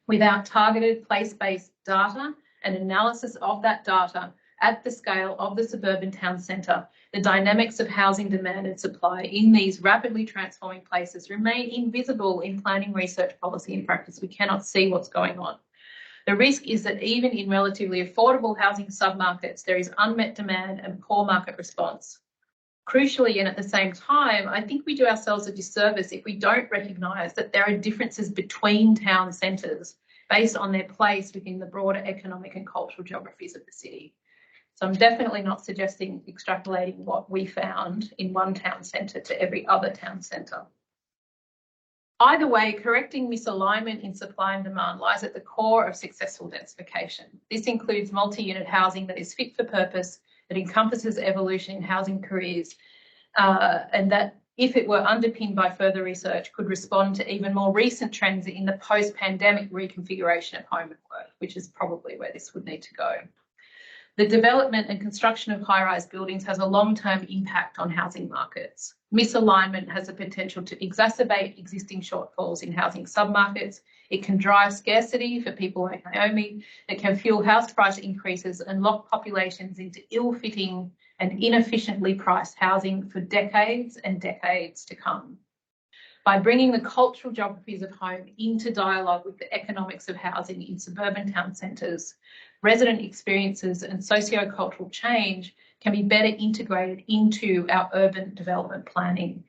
Without targeted place-based data and analysis of that data at the scale of the suburban town centre, the dynamics of housing demand and supply in these rapidly transforming places remain invisible in planning, research, policy and practice. We cannot see what's going on. The risk is that even in relatively affordable housing submarkets, there is unmet demand and poor market response. Crucially, and at the same time, I think we do ourselves a disservice if we don't recognise that there are differences between town centres based on their place within the broader economic and cultural geographies of the city. So I'm definitely not suggesting extrapolating what we found in one town centre to every other town centre. Either way, correcting misalignment in supply and demand lies at the core of successful densification. This includes multi-unit housing that is fit for purpose, that encompasses evolution in housing careers, and that, if it were underpinned by further research, could respond to even more recent trends in the post-pandemic reconfiguration of home and work, which is probably where this would need to go. The development and construction of high-rise buildings has a long-term impact on housing markets. Misalignment has the potential to exacerbate existing shortfalls in housing submarkets. It can drive scarcity for people like Naomi. It can fuel house price increases and lock populations into ill-fitting and inefficiently priced housing for decades and decades to come. By bringing the cultural geographies of home into dialogue with the economics of housing in suburban town centres, resident experiences and socio-cultural change can be better integrated into our urban development planning.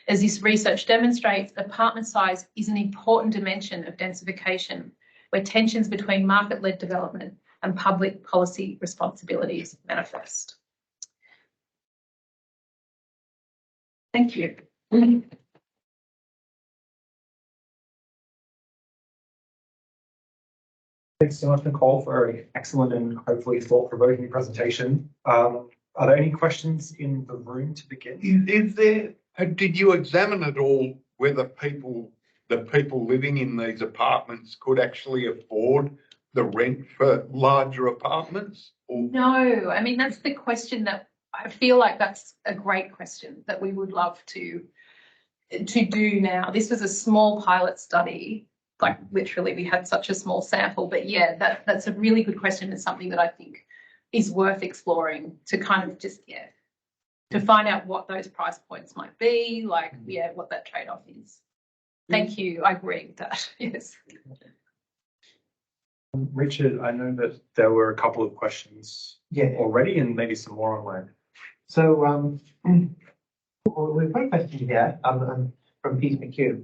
As this research demonstrates, apartment size is an important dimension of densification, where tensions between market-led development and public policy responsibilities manifest. Thank you. Thanks so much, Nicole, for an excellent and hopefully thought-provoking presentation. Are there any questions in the room to begin? Is there? Did you examine at all whether the people living in these apartments could actually afford the rent for larger apartments? Or? No, I mean, that's the question that I feel like that's a great question that we would love to do now. This was a small pilot study. Like literally we had such a small sample, but yeah, that's a really good question and something that I think is worth exploring to kind of just, to find out what those price points might be, like, what that trade-off is. Thank you. I agree with that. Yes. Richard, I know that there were a couple of questions already and maybe some more online. So we've got a question here from Pete McHugh,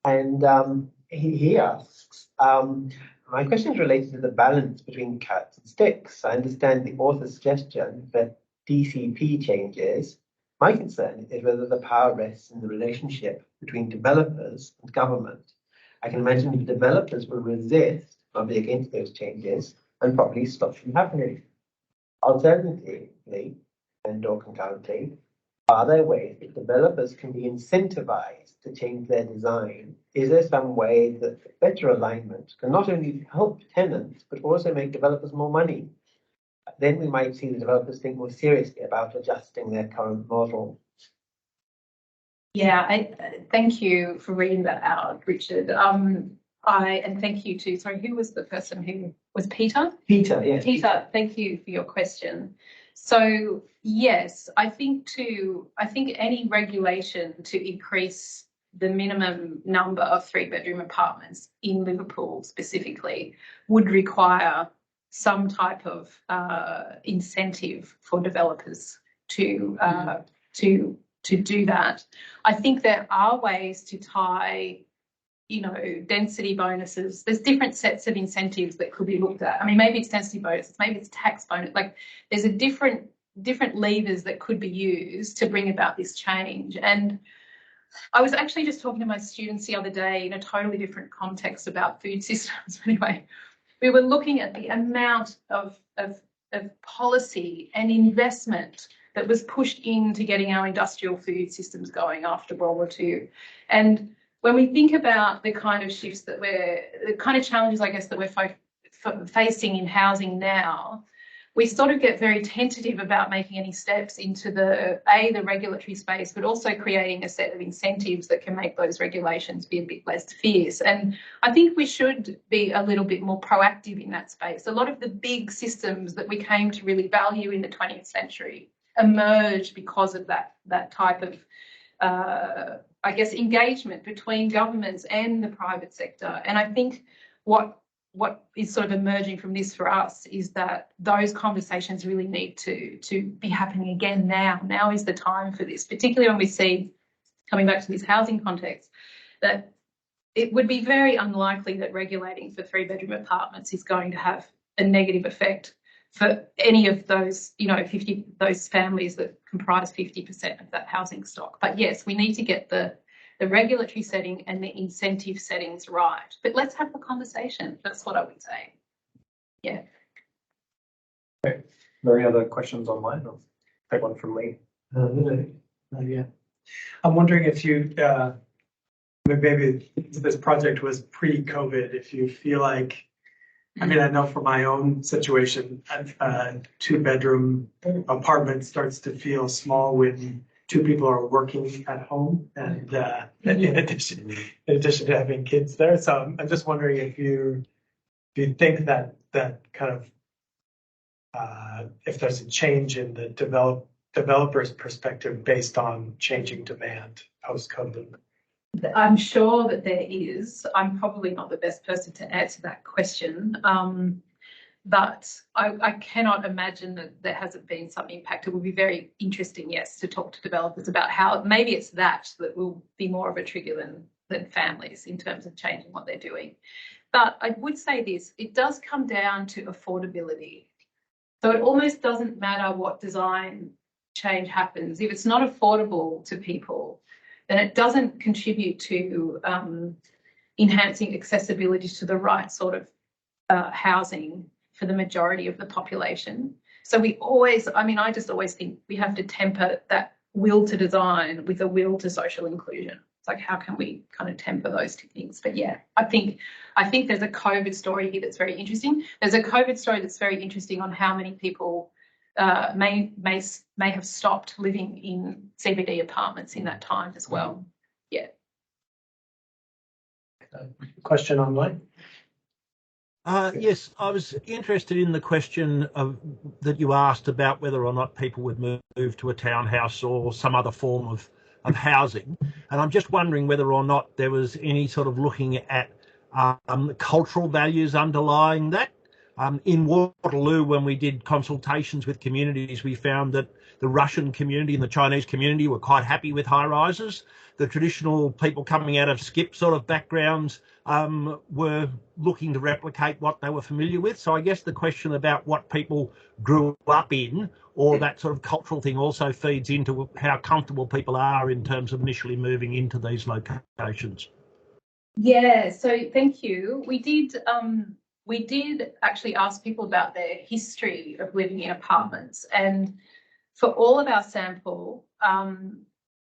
and he asks, my question is related to the balance between carrots and sticks. I understand the author's suggestion that DCP changes. My concern is whether the power rests in the relationship between developers and government. I can imagine the developers will resist, probably against those changes, and probably stop them happening. Alternatively, and/or concurrently, are there ways that developers can be incentivized to change their design? Is there some way that better alignment can not only help tenants, but also make developers more money? Then we might see the developers think more seriously about adjusting their current model. Yeah, thank you for reading that out, Richard. And thank you to, sorry, who was the person who was Peter? Peter, yes. Peter, thank you for your question. So yes, I think any regulation to increase the minimum number of 3-bedroom apartments in Liverpool specifically would require some type of incentive for developers to do that. I think there are ways to tie, density bonuses. There's different sets of incentives that could be looked at. I mean, maybe it's density bonuses, maybe it's tax bonus. Like, there's a different levers that could be used to bring about this change. And I was actually just talking to my students the other day in a totally different context about food systems. Anyway, we were looking at the amount of policy and investment that was pushed into getting our industrial food systems going after World War II. And when we think about the kind of shifts the kind of challenges, I guess, that we're facing in housing now, we sort of get very tentative about making any steps into the regulatory space, but also creating a set of incentives that can make those regulations be a bit less fierce. And I think we should be a little bit more proactive in that space. A lot of the big systems that we came to really value in the 20th century emerged because of that type of, I guess, engagement between governments and the private sector. And I think what is sort of emerging from this for us is that those conversations really need to be happening again now. Now is the time for this, particularly when we see, coming back to this housing context, that it would be very unlikely that regulating for 3-bedroom apartments is going to have a negative effect for any of those, those families that comprise 50% of that housing stock. But yes, we need to get the regulatory setting and the incentive settings right. But let's have the conversation. That's what I would say. Yeah. Okay. Are there any other questions online? I'll take one from Lee. Yeah. I'm wondering if you, maybe this project was pre-COVID, if you feel like, I mean, I know from my own situation, a 2-bedroom apartment starts to feel small when 2 people are working at home, and in addition to having kids there. So I'm just wondering if you think that kind of if there's a change in the developer's perspective based on changing demand post-COVID. I'm sure that there is. I'm probably not the best person to answer that question. But I cannot imagine that there hasn't been some impact. It would be very interesting, yes, to talk to developers about how maybe it's that will be more of a trigger than families in terms of changing what they're doing. But I would say this, it does come down to affordability. So it almost doesn't matter what design change happens. If it's not affordable to people, then it doesn't contribute to enhancing accessibility to the right sort of housing for the majority of the population. So I just always think we have to temper that will to design with a will to social inclusion. It's like, how can we kind of temper those two things? But yeah, I think there's a COVID story here that's very interesting. There's a COVID story that's very interesting on how many people may have stopped living in CBD apartments in that time as well. Yeah. Question online? Yes, I was interested in the question that you asked about whether or not people would move to a townhouse or some other form of housing. And I'm just wondering whether or not there was any sort of looking at cultural values underlying that. In Waterloo, when we did consultations with communities, we found that the Russian community and the Chinese community were quite happy with high rises. The traditional people coming out of skip sort of backgrounds were looking to replicate what they were familiar with. So I guess the question about what people grew up in or that sort of cultural thing also feeds into how comfortable people are in terms of initially moving into these locations. Yeah, so thank you. We did actually ask people about their history of living in apartments, and for all of our sample,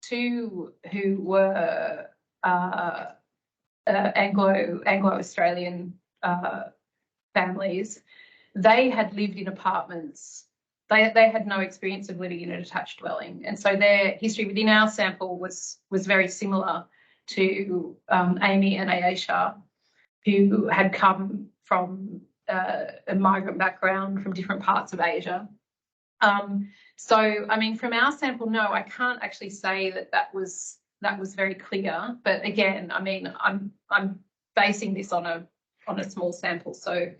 2 who were Anglo-Australian families, they had lived in apartments. They had no experience of living in a detached dwelling, and so their history within our sample was very similar to Amy and Ayesha, who had come from a migrant background from different parts of Asia. So, I mean, from our sample, no, I can't actually say that was very clear. But again, I mean, I'm basing this on a small sample. So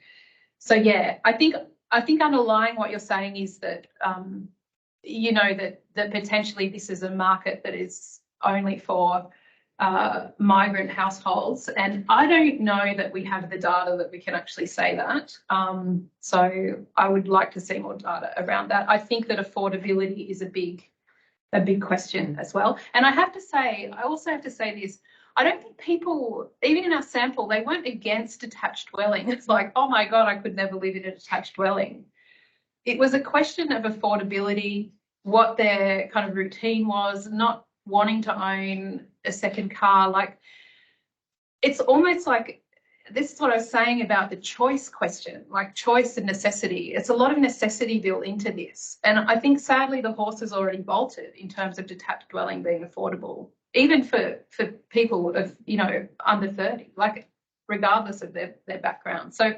yeah, I think underlying what you're saying is that that potentially this is a market that is only for migrant households, and I don't know that we have the data that we can actually say that. So I would like to see more data around that. I think that affordability is a big question as well. And I also have to say this, I don't think people, even in our sample, they weren't against detached dwelling. It's like, oh my God, I could never live in a detached dwelling. It was a question of affordability, what their kind of routine was, not wanting to own a second car. Like, it's almost like this is what I was saying about the choice question, like choice and necessity. It's a lot of necessity built into this. And I think sadly the horse has already bolted in terms of detached dwelling being affordable, even for people of, under 30, like regardless of their background. So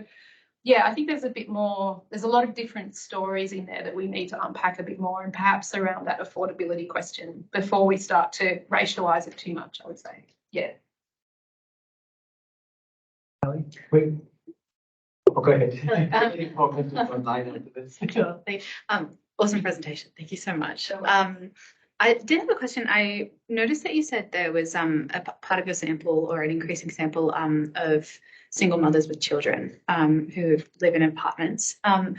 yeah, I think there's a lot of different stories in there that we need to unpack a bit more, and perhaps around that affordability question before we start to racialise it too much, I would say. Yeah. Wait. Oh, go ahead. Sure. Awesome presentation. Thank you so much. I did have a question. I noticed that you said there was a part of your sample, or an increasing sample, of single mothers with children who live in apartments. And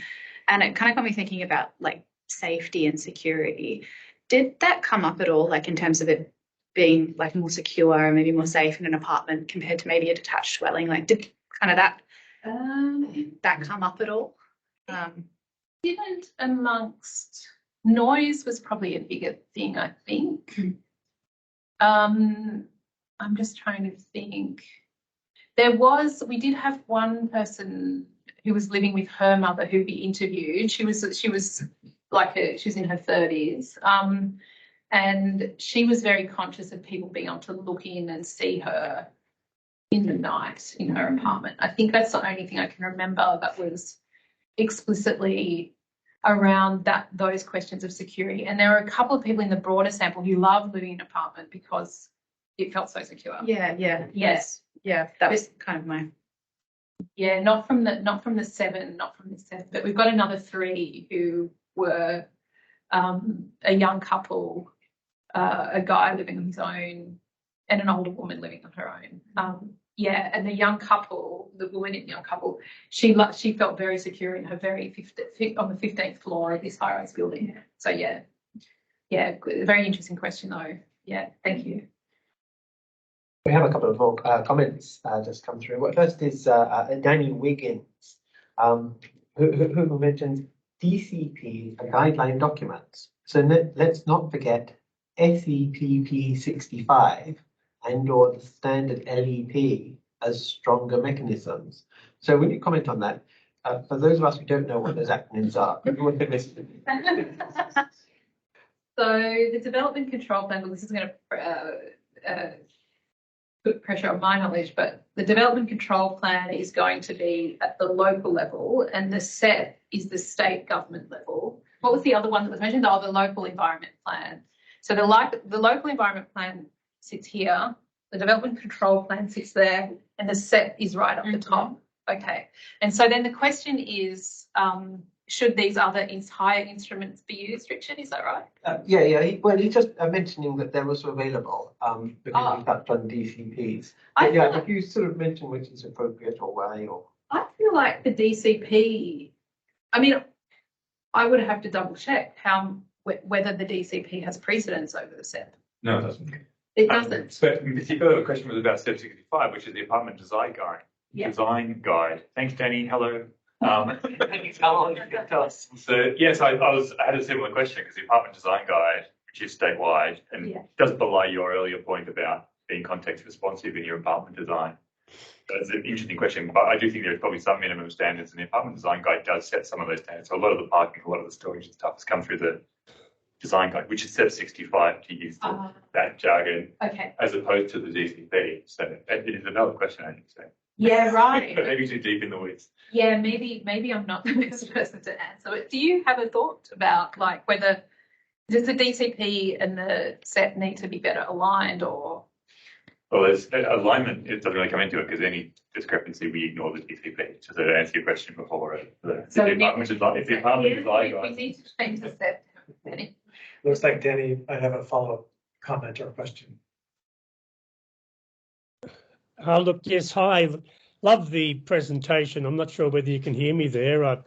it kind of got me thinking about like safety and security. Did that come up at all, like in terms of it being like more secure and maybe more safe in an apartment compared to maybe a detached dwelling? Like, did kind of that come up at all? Didn't amongst noise was probably a bigger thing, I think. I'm just trying to think. We did have one person who was living with her mother who we interviewed. She was in her 30s. And she was very conscious of people being able to look in and see her in the night in her apartment. I think that's the only thing I can remember that was explicitly around those questions of security. And there were a couple of people in the broader sample who loved living in an apartment because it felt so secure. Yes. Yeah, that was kind of my. Yeah, not from the seven, but we've got another 3 who were a young couple, a guy living on his own, and an older woman living on her own. And the young couple, the woman in the young couple, she felt very secure in her on the 15th floor of this high-rise building. So yeah, very interesting question though. Yeah, thank you. We have a couple of more comments just come through. Well, first is Danny Wiggins, who mentions DCP are guideline documents. So let's not forget SEPP 65 and/or the standard LEP as stronger mechanisms. So will you comment on that? For those of us who don't know what those acronyms are, So the development control plan, well, this is going to put pressure on my knowledge, but the development control plan is going to be at the local level, and the SEP is the state government level. What was the other one that was mentioned? Oh, the local environment plan. So the local environment plan sits here, the development control plan sits there, and the SEP is right up the top. Okay. And so then the question is, should these other higher instruments be used, Richard? Is that right? He's just mentioning that they're also available because we touched on DCPs. If you sort of mention which is appropriate or why, or I feel like the DCP. I mean, I would have to double check whether the DCP has precedence over the SEP. No, it doesn't. It doesn't. But in particular, the question was about SEP 65, which is the apartment design guide. Yeah. Design guide. Thanks, Danny. Hello. tell us. So yes, I had a similar question because the apartment design guide, which is statewide, and does belie your earlier point about being context responsive in your apartment design. That's an interesting question, but I do think there's probably some minimum standards, and the apartment design guide does set some of those standards. So a lot of the parking, a lot of the storage and stuff has come through the design guide, which is SEP 65 to use that jargon, as opposed to the DCP. So it is another question, I think. So. Yeah, right. But maybe too deep in the weeds. Yeah, maybe I'm not the best person to answer it. Do you have a thought about like whether does the DCP and the SEP need to be better aligned, or? Well, there's alignment. It doesn't really come into it because any discrepancy we ignore the DCP. So to answer your question before, if the apartment design we need to change the SEP. Looks like Danny might have a follow-up comment or question. Look, yes, hi. Love the presentation. I'm not sure whether you can hear me there. I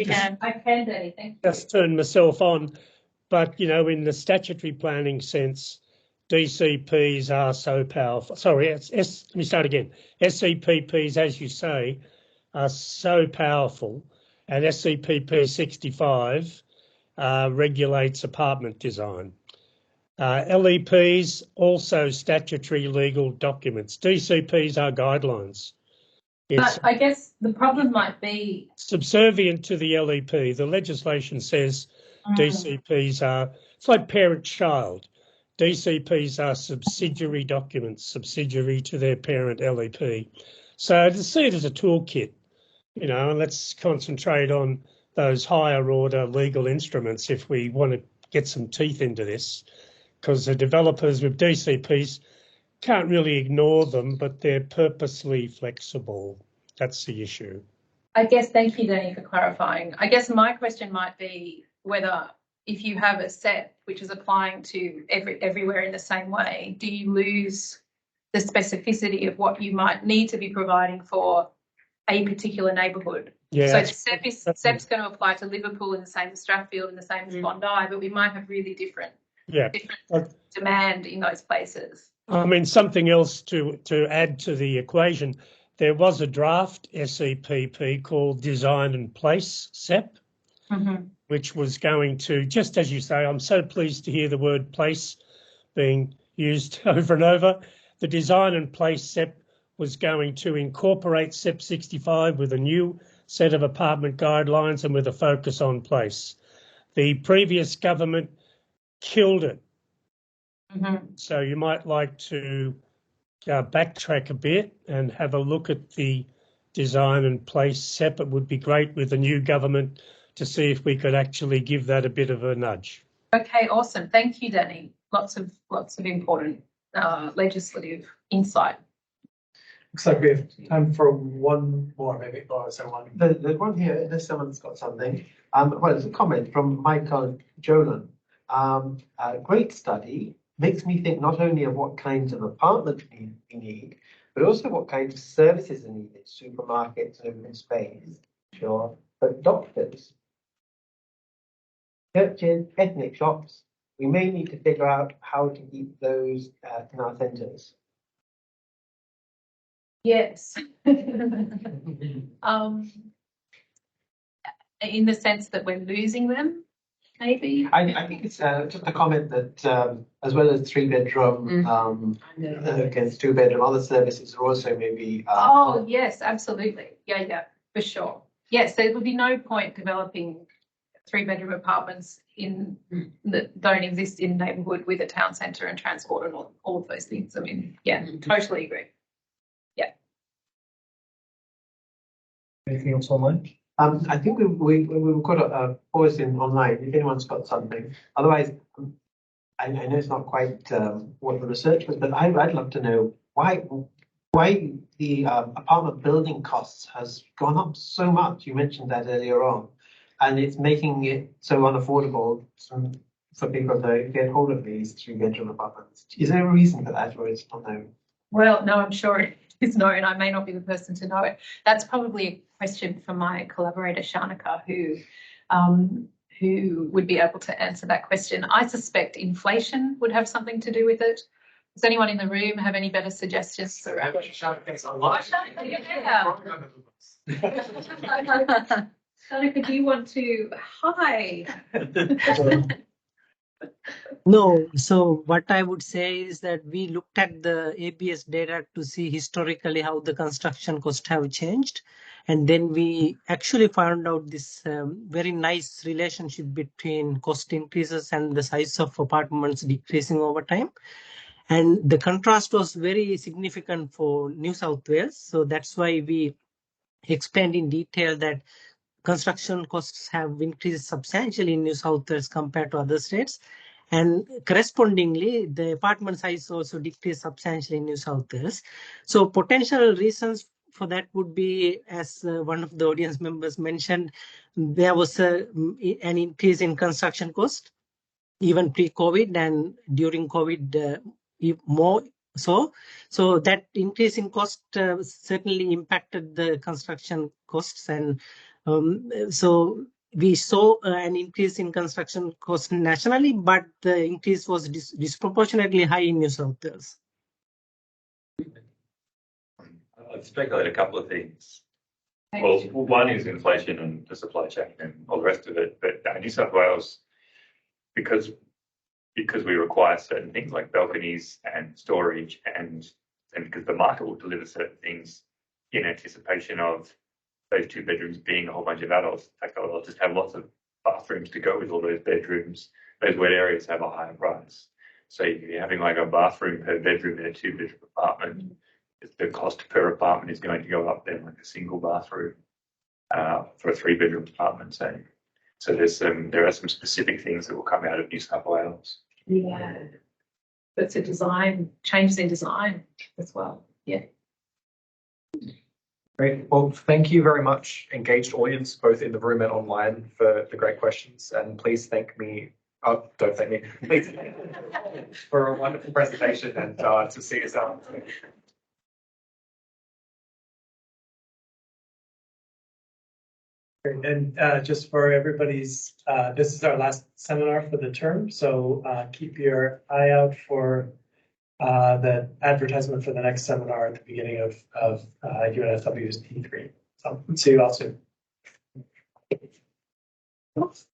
can, Danny. Thank you. Just turned myself on. But, in the statutory planning sense, DCPs are so powerful. Sorry, let me start again. SCPPs, as you say, are so powerful, and SCPP 65 regulates apartment design. LEPs, also statutory legal documents. DCPs are guidelines. It's But I guess the problem might be, subservient to the LEP. The legislation says DCPs are, it's like parent-child. DCPs are subsidiary documents, subsidiary to their parent LEP. So to see it as a toolkit, you know, and let's concentrate on those higher order legal instruments if we want to get some teeth into this, because the developers with DCPs can't really ignore them, but they're purposely flexible. That's the issue. I guess, thank you, Danny, for clarifying. I guess my question might be whether if you have a set which is applying to everywhere in the same way, do you lose the specificity of what you might need to be providing for a particular neighbourhood? Yeah. So SEP's going to apply to Liverpool in the same as Strathfield and the same as Bondi, but we might have really different demand in those places. I mean, something else to add to the equation, there was a draft SEPP called Design and Place SEP, which was going to, just as you say, I'm so pleased to hear the word place being used over and over. The Design and Place SEP was going to incorporate SEP 65 with a new set of apartment guidelines and with a focus on place. The previous government killed it. So you might like to backtrack a bit and have a look at the Design and Place SEP. It would be great with the new government to see if we could actually give that a bit of a nudge. Okay, awesome. Thank you, Danny. Lots of important legislative insight. Looks like we have time for one more, maybe. Or someone. There's one here, unless someone's got something. Well, it's a comment from Michael Jolan. Great study. Makes me think not only of what kinds of apartments we need, but also what kinds of services are needed, supermarkets, open space, sure, but doctors, churches, ethnic shops, we may need to figure out how to keep those in our centres. Yes. In the sense that we're losing them, maybe? I think it's just a comment that as well as 3-bedroom against 2-bedroom, other services are also maybe. Oh, yes, absolutely. Yeah, for sure. Yes, there would be no point developing 3-bedroom apartments that don't exist in neighbourhood with a town centre and transport and all of those things. I mean, yeah, totally agree. Yeah. Anything else online? I think we've got a pause in online if anyone's got something. Otherwise, I know it's not quite what the research was, but I'd love to know why the apartment building costs has gone up so much. You mentioned that earlier on, and it's making it so unaffordable for people to get hold of these 3-bedroom apartments. Is there a reason for that, or it's not known? Well, no, I'm sure it is known. I may not be the person to know it. That's probably a question for my collaborator, Shanika, who would be able to answer that question. I suspect inflation would have something to do with it. Does anyone in the room have any better suggestions around it? Shanika, do you want to? Hi. No, so what I would say is that we looked at the ABS data to see historically how the construction costs have changed. And then we actually found out this very nice relationship between cost increases and the size of apartments decreasing over time. And the contrast was very significant for New South Wales. So that's why we explained in detail that construction costs have increased substantially in New South Wales compared to other states. And correspondingly, the apartment size also decreased substantially in New South Wales. So potential reasons for that would be, as one of the audience members mentioned, there was an increase in construction cost, even pre-COVID and during COVID more so. So that increase in cost certainly impacted the construction costs. And so we saw an increase in construction costs nationally, but the increase was disproportionately high in New South Wales. I'd speculate a couple of things. Well, one is inflation and the supply chain and all the rest of it. But New South Wales, because we require certain things like balconies and storage, and because the market will deliver certain things in anticipation of those 2 bedrooms being a whole bunch of adults. In fact, I'll just have lots of bathrooms to go with all those bedrooms. Those wet areas have a higher price. So if you're having like a bathroom per bedroom in a 2-bedroom apartment, the cost per apartment is going to go up then, like a single bathroom for a 3-bedroom apartment. So there are some specific things that will come out of New South Wales. Yeah. But it's changes in design as well. Yeah. Great. Well, thank you very much, engaged audience, both in the room and online, for the great questions. And please thank me. Oh, don't thank me. Please for a wonderful presentation and to see us out. And just for everybody's, this is our last seminar for the term, so keep your eye out for the advertisement for the next seminar at the beginning of UNSW's T3. So see you all soon.